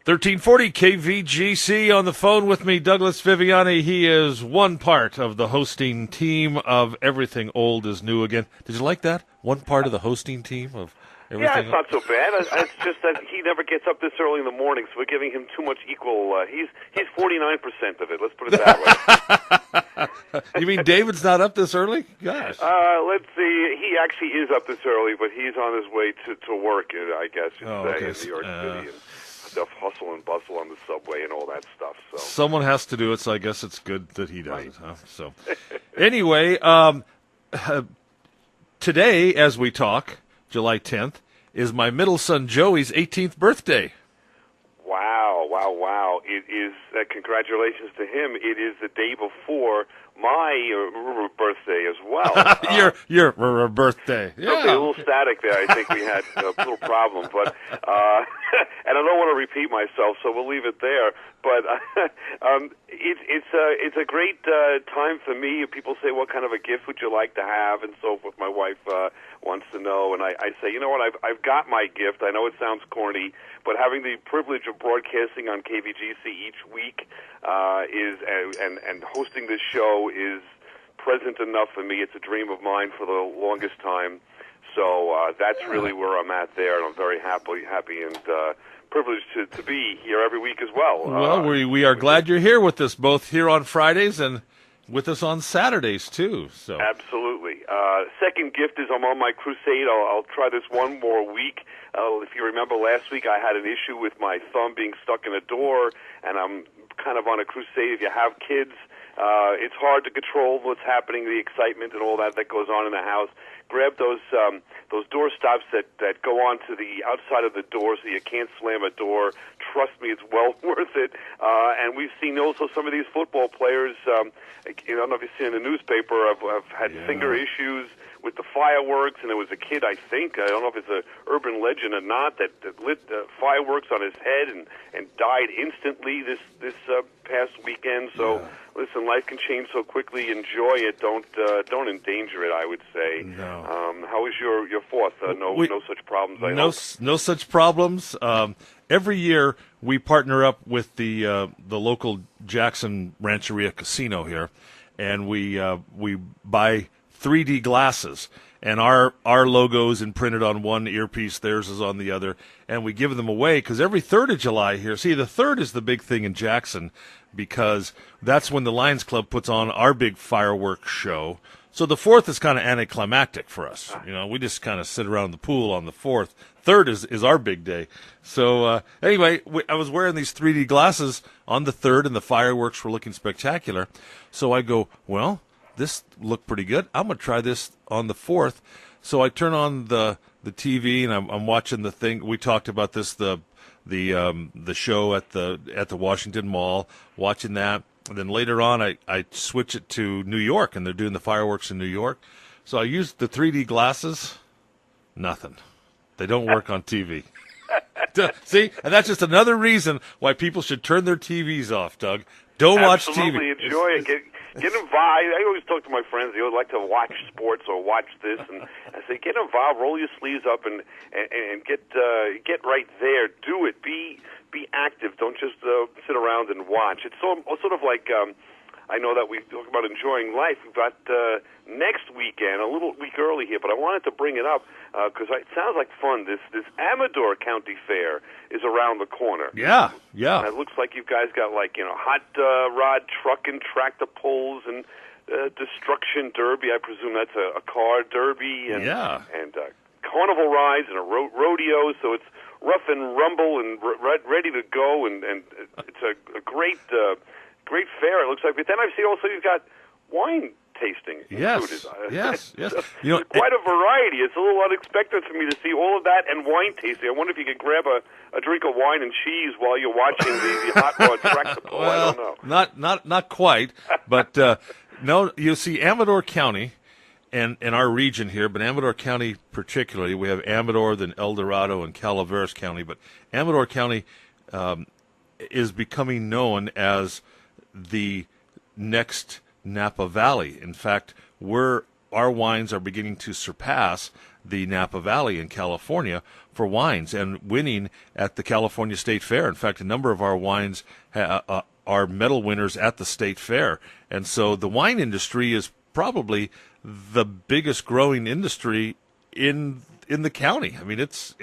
1340 KVGC on the phone with me, Douglas Viviani. He is one part of the hosting team of Everything Old is New Again. Did you like that? One part of the hosting team of Everything Yeah, it's not so bad. It's just that he never gets up this early in the morning, so we're giving him too much equal. He's 49% of it. Let's put it that way. You mean David's not up this early? Gosh. Let's see. He actually is up this early, but he's on his way to work, I guess you'd say, in New York City. And stuff, hustle and bustle on the subway and all that stuff. So someone has to do it, so I guess it's good that he does it. Huh? So anyway, today, as we talk, July 10th, is my middle son Joey's 18th birthday. Wow. It is, congratulations to him. It is the day before my birthday as well. Your birthday. Yeah. Okay, a little static there. I think we had a little problem. But and I don't want to repeat myself, so we'll leave it there. But it's a great time for me. People say, what kind of a gift would you like to have? And so forth. My wife wants to know. And I say, you know what, I've got my gift. I know it sounds corny, but having the privilege of broadcasting on KVGC each week and hosting this show is present enough for me. It's a dream of mine for the longest time. So that's really where I'm at there, and I'm very happy and privileged to be here every week as well. Well, we are glad you're here with us, both here on Fridays and with us on Saturdays, too. So absolutely. Second gift is I'm on my crusade. I'll try this one more week. If you remember last week, I had an issue with my thumb being stuck in a door, and I'm kind of on a crusade. If you have kids, it's hard to control what's happening, the excitement and all that goes on in the house. Grab those door stops that go onto the outside of the door so you can't slam a door. Trust me, it's well worth it. And we've seen also some of these football players, I don't know if you've seen in the newspaper, have had finger issues with the fireworks, and there was a kid, I don't know if it's an urban legend or not, that lit fireworks on his head and died instantly this past weekend. So listen, life can change so quickly. Enjoy it. Don't endanger it, I would say. No. How was your fourth? No such problems. No such problems. Every year we partner up with the local Jackson Rancheria Casino here, and we buy 3D glasses, and our logo is imprinted on one earpiece, theirs is on the other, and we give them away because every 3rd of July here, see, the 3rd is the big thing in Jackson because that's when the Lions Club puts on our big fireworks show. So the 4th is kind of anticlimactic for us. You know, we just kind of sit around the pool on the 4th. 3rd is our big day. So anyway, I was wearing these 3D glasses on the 3rd, and the fireworks were looking spectacular. So I go, well, this looked pretty good. I'm going to try this on the 4th. So I turn on the TV, and I'm watching the thing. We talked about this, the show at the Washington Mall, watching that. And then later on, I switch it to New York, and they're doing the fireworks in New York. So I used the 3D glasses. Nothing. They don't work on TV. See? And that's just another reason why people should turn their TVs off, Doug. Don't watch TV. Absolutely enjoy it. Get involved. I always talk to my friends. They always like to watch sports or watch this, and I say, get involved. Roll your sleeves up and get right there. Do it. Be active. Don't just sit around and watch. It's sort of like I know that we talk about enjoying life. We've got next weekend, a little week early here, but I wanted to bring it up because it sounds like fun. This Amador County Fair is around the corner. Yeah. And it looks like you guys got hot rod truck and tractor pulls and destruction derby. I presume that's a car derby and carnival rides and a rodeo. So it's rough and rumble and ready to go, and it's a great fair. It looks like. But then I see also you've got wine tasting. Yes. You know, quite a variety. It's a little unexpected for me to see all of that and wine tasting. I wonder if you could grab a drink of wine and cheese while you're watching the hot rod tractor pull. Well, I don't know. Not quite, but no. You see, Amador County and our region here, but Amador County particularly, we have Amador, then El Dorado, and Calaveras County. But Amador County is becoming known as the next Napa Valley. In fact, our wines are beginning to surpass the Napa Valley in California for wines and winning at the California State Fair. In fact, a number of our wines are medal winners at the State Fair. And so the wine industry is probably the biggest growing industry in the county. I mean, it's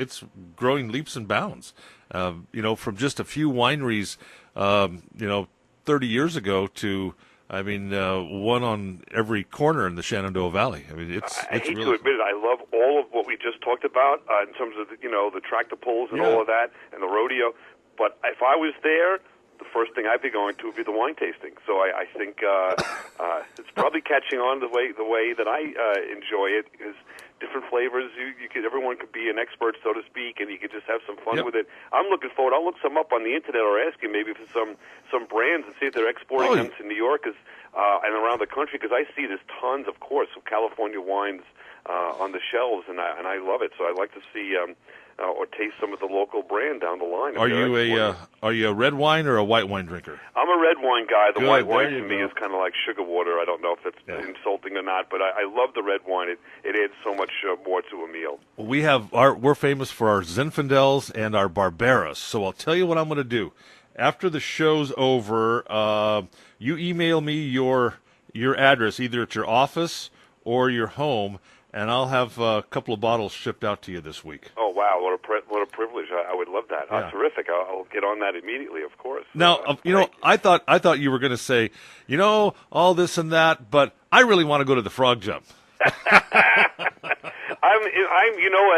growing leaps and bounds. From just a few wineries, 30 years ago to, one on every corner in the Shenandoah Valley. I mean, I hate to admit it, I love all of what we just talked about in terms of the tractor pulls and all of that and the rodeo. But if I was there, the first thing I'd be going to would be the wine tasting. So I think it's probably catching on the way that I enjoy it, because different flavors. Everyone could be an expert, so to speak, and you could just have some fun with it. I'm looking forward. I'll look some up on the internet or ask you maybe for some brands and see if they're exporting them to New York and around the country, because I see there's tons, of course, of California wines on the shelves, and I love it. So I'd like to see or taste some of the local brand down the line. Are you a red wine or a white wine drinker? I'm a red wine guy. The white wine to me go. is kind of like sugar water. I don't know if it's insulting or not, but I love the red wine. It adds so much more to a meal. Well, we're famous for our Zinfandels and our Barberas. So I'll tell you what I'm going to do. After the show's over, you email me your address, either at your office or your home, and I'll have a couple of bottles shipped out to you this week. Oh, wow. What a privilege. I would love that. Yeah. Terrific. I'll get on that immediately, of course. Now, I thought you were going to say, all this and that, but I really want to go to the frog jump.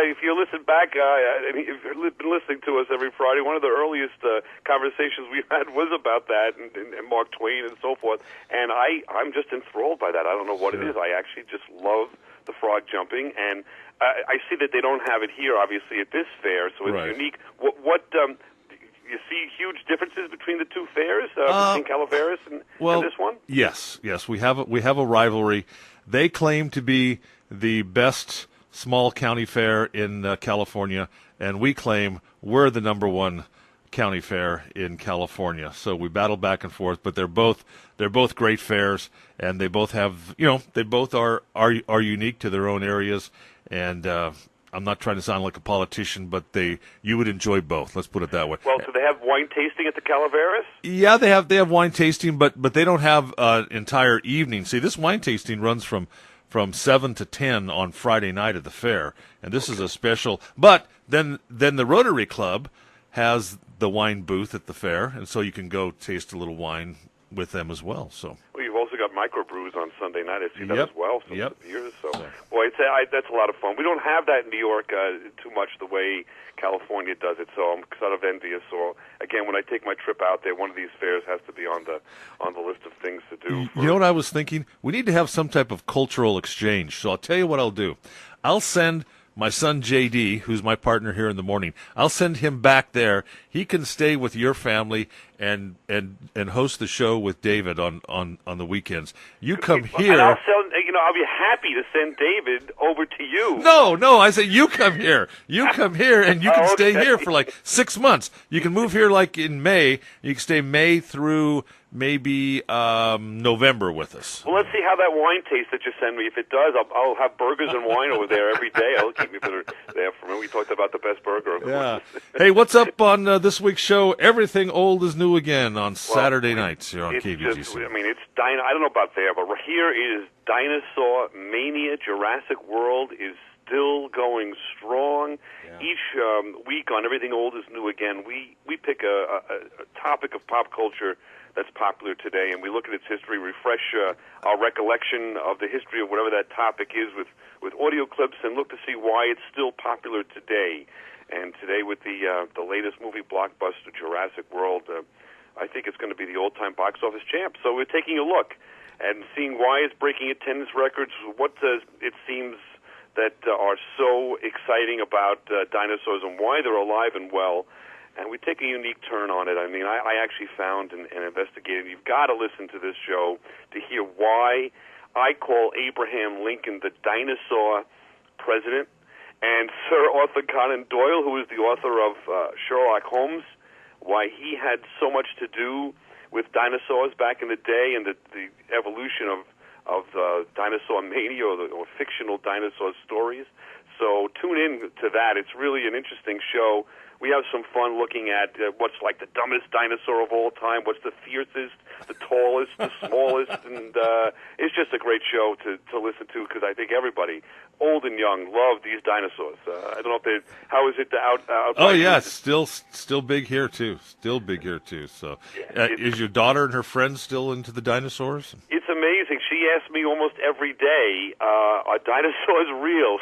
If you listen back, if you've been listening to us every Friday, one of the earliest conversations we had was about that, and Mark Twain and so forth, and I'm just enthralled by that. I don't know what it is. I actually just love the frog jumping, and I see that they don't have it here, obviously, at this fair, so it's unique. What you see huge differences between the two fairs, between Calaveras and this one? Yes, we have a rivalry. They claim to be the best small county fair in California, and we claim we're the number one county fair in California. So we battle back and forth, but they're both great fairs, and they both have they both are unique to their own areas. And I'm not trying to sound like a politician, but you would enjoy both. Let's put it that way. Well, so they have wine tasting at the Calaveras? Yeah, they have wine tasting, but they don't have an entire evening. See, this wine tasting runs from 7 to 10 on Friday night at the fair, and this is a special. But then the Rotary Club has the wine booth at the fair, and so you can go taste a little wine with them as well. So. Well, you've also got microbrews on Sunday night. I see that as well. So years. So, boy, that's a lot of fun. We don't have that in New York too much the way California does it. So I'm sort of envious. So again, when I take my trip out there, one of these fairs has to be on the list of things to do. You know what I was thinking? We need to have some type of cultural exchange. So I'll tell you what I'll do. I'll send my son JD, who's my partner here in the morning, I'll send him back there. He can stay with your family and host the show with David on the weekends. You come here. And I'll be happy to send David over to you. No, I say you come here. You come here, and you can stay here for like 6 months. You can move here like in May. You can stay May through maybe November with us. Well, let's see how that wine tastes that you send me. If it does, I'll have burgers and wine over there every day. I'll keep me there for me. We talked about the best burger. Of course. Hey, what's up on this week's show? Everything old is new again on Saturday nights here on KVGC. It's I don't know about there, but here is Dinosaur Mania. Jurassic World is still going strong. Yeah. Each week on Everything Old is New Again, we pick a topic of pop culture that's popular today, and we look at its history, refresh our recollection of the history of whatever that topic is with audio clips, and look to see why it's still popular today. And today with the latest movie blockbuster, Jurassic World, I think it's going to be the all-time box office champ. So we're taking a look and seeing why it's breaking attendance records, what it seems that are so exciting about dinosaurs and why they're alive and well. And we take a unique turn on it. I mean, I actually found and investigated. You've got to listen to this show to hear why I call Abraham Lincoln the dinosaur president. And Sir Arthur Conan Doyle, who is the author of Sherlock Holmes, why he had so much to do with dinosaurs back in the day and the evolution of dinosaur mania or fictional dinosaur stories. So tune in to that. It's really an interesting show. We have some fun looking at what's like the dumbest dinosaur of all time, what's the fiercest, the tallest, the smallest, and it's just a great show to listen to because I think everybody, old and young, love these dinosaurs. I don't know if how is it out? Oh yeah, it's still big here too. Still big here too. So, is your daughter and her friends still into the dinosaurs? It's amazing. She asks me almost every day, "Are dinosaurs real?"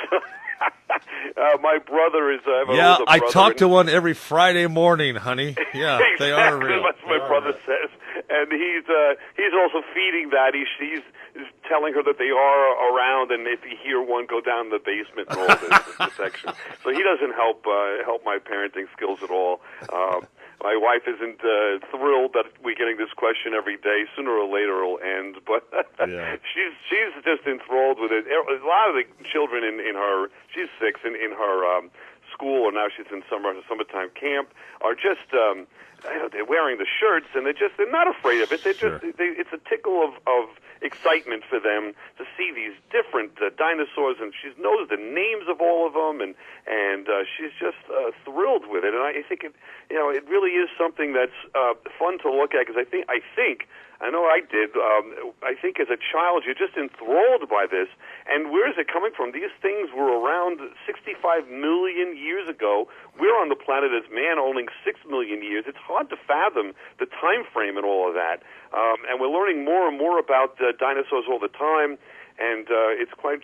My brother is. I talk to one every Friday morning, honey. Yeah, exactly, they are real. That's what my brother says, and he's also feeding that. He's telling her that they are around, and if you hear one, go down the basement and all this section. So he doesn't help my parenting skills at all. My wife isn't thrilled that we're getting this question every day. Sooner or later it'll end, but she's just enthralled with it. A lot of the children in her, she's 6, in her school, or now she's in summertime camp, are just they're wearing the shirts, and they're not afraid of it. It's a tickle of excitement for them to see these different dinosaurs, and she knows the names of all of them, and she's just thrilled with it. And I think it really is something that's fun to look at because I think I know I did. I think as a child you're just enthralled by this. And where is it coming from? These things were around 65 million years ago. We're on the planet as man only 6 million years. It's hard to fathom the time frame and all of that. And we're learning more and more about dinosaurs all the time. And it's quite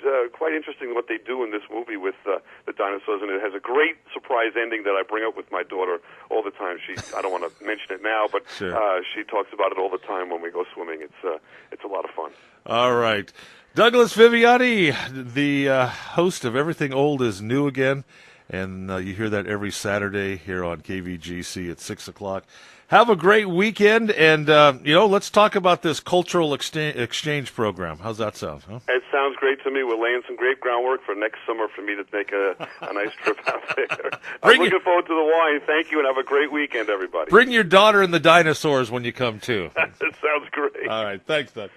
interesting what they do in this movie with the dinosaurs, and it has a great surprise ending that I bring up with my daughter all the time. I don't want to mention it now, but she talks about it all the time when we go swimming. It's a lot of fun. All right. Douglas Viviani, the host of Everything Old is New Again, and you hear that every Saturday here on KVGC at 6 o'clock. Have a great weekend, and, let's talk about this cultural exchange program. How's that sound? Huh? It sounds great to me. We're laying some great groundwork for next summer for me to make a nice trip out there. I'm looking forward to the wine. Thank you, and have a great weekend, everybody. Bring your daughter and the dinosaurs when you come, too. It sounds great. All right. Thanks, Doug.